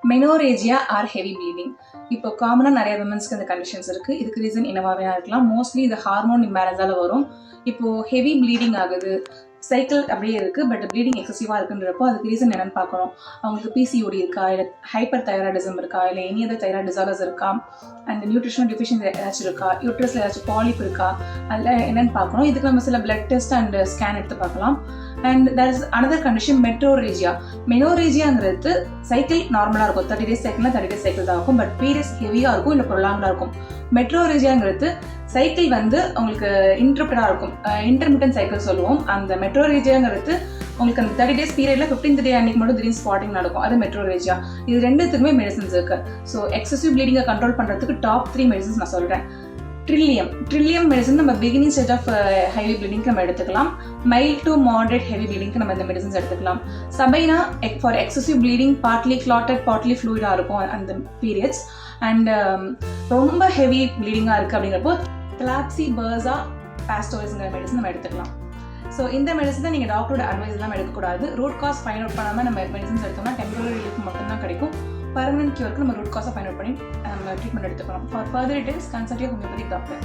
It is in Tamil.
Menorrhagia R heavy bleeding. இப்போ காமனாக நிறைய விமன்ஸ்க்கு இந்த கண்டிஷன்ஸ் இருக்குது. இதுக்கு ரீசன் என்னவாவே இருக்கலாம். மோஸ்ட்லி இந்த ஹார்மோன் இம்பேலன்ஸால் வரும். இப்போது ஹெவி ப்ளீடிங் ஆகுது, சைக்கிள் அப்படியே இருக்குது, பட் ப்ளீடிங் எக்ஸசிவாக இருக்குன்றப்போ அதுக்கு ரீசன் என்னென்னு பார்க்கணும். அவங்களுக்கு பிசிஓடி இருக்கா, இல்லை ஹைப்பர் தைராய்டிசம் இருக்கா, இல்லை எனி அதர் தைராய்டு டிசார்டர்ஸ் இருக்கா, அண்ட் நியூட்ரிஷனல் டிஃபிஷியன்சி ஏதாச்சும் இருக்கா, யூட்ரஸில் ஏதாச்சும் பாலிப் இருக்கா, அதில் என்னென்னு பார்க்கணும். இதுக்கு நம்ம சில பிளட் டெஸ்ட் அண்ட் ஸ்கேன் எடுத்து பார்க்கலாம். And there is another condition metrorrhagia. மெனோரேஜியாங்கிறது சைக்கிள் நார்மலாக இருக்கும், 30 days சைக்கிள்னா 30 days சைக்கிள் தான் இருக்கும், பட் பீரியட்ஸ் ஹெவியாக இருக்கும், இல்லை ப்ரொலாங்காக இருக்கும். மெட்ரோரேஜியாங்கிறது சைக்கிள் வந்து உங்களுக்கு இன்டர்மிட்டடாக இருக்கும், இன்டர்மிட்டன்ட் சைக்கிள் சொல்லுவோம். அந்த மெட்ரோரேஜியாங்கிறது உங்களுக்கு அந்த 30 days பீரியடில் 15th day அன்னைக்கு மட்டும் திடீர்னு ஸ்பாட்டிங் நடக்கும். அது மெட்ரோரேஜியா. இது ரெண்டுத்துக்குமே மெடிசன்ஸ் இருக்கு. ஸோ எக்ஸசிவ் ப்ளீடிங்கை கண்ட்ரோல் பண்ணுறதுக்கு டாப் 3 மெடிசன்ஸ் நான் சொல்கிறேன். ட்ரில்லியம் மெடிசன் நம்ம பிகினிங் ஸ்டேஜ் ஆஃப் ஹெவி ப்ளீடிங்க்கு நம்ம எடுத்துக்கலாம். மைல்ட் டு மாடரேட் ஹெவி ப்ளீடிங்க்கு நம்ம இந்த மெடிசன்ஸ் எடுத்துக்கலாம். Sabina for excessive bleeding, partly clotted partly ஃப்ளூயிடாக இருக்கும் அந்த பீரியட்ஸ். அண்ட் ரொம்ப ஹெவி ப்ளீடிங்காக இருக்குது அப்படிங்கிறப்போ கிளாப்சி பர்ஸா பாஸ்டோரிஸ்ங்கிற மெடிசன் நம்ம எடுத்துக்கலாம். ஸோ இந்த மெடிசனை நீங்கள் டாக்டரோட அட்வைஸ் எல்லாம் எடுக்கக்கூடாது. ரூட் காஸ் ஃபைண்ட் அவுட் பண்ணாமல் நம்ம மெடிசன்ஸ் எடுத்தோம்னா டெம்பரரி ரிலீஃப் மட்டும்தான் கிடைக்கும். பர்மனன்ட் கியூருக்கு நம்ம ரூட் காஸை ஃபைண்ட் அவுட் பண்ணி நம்ம ட்ரீட்மெண்ட் எடுத்துக்கணும். For further details consult your homeopathic doctor.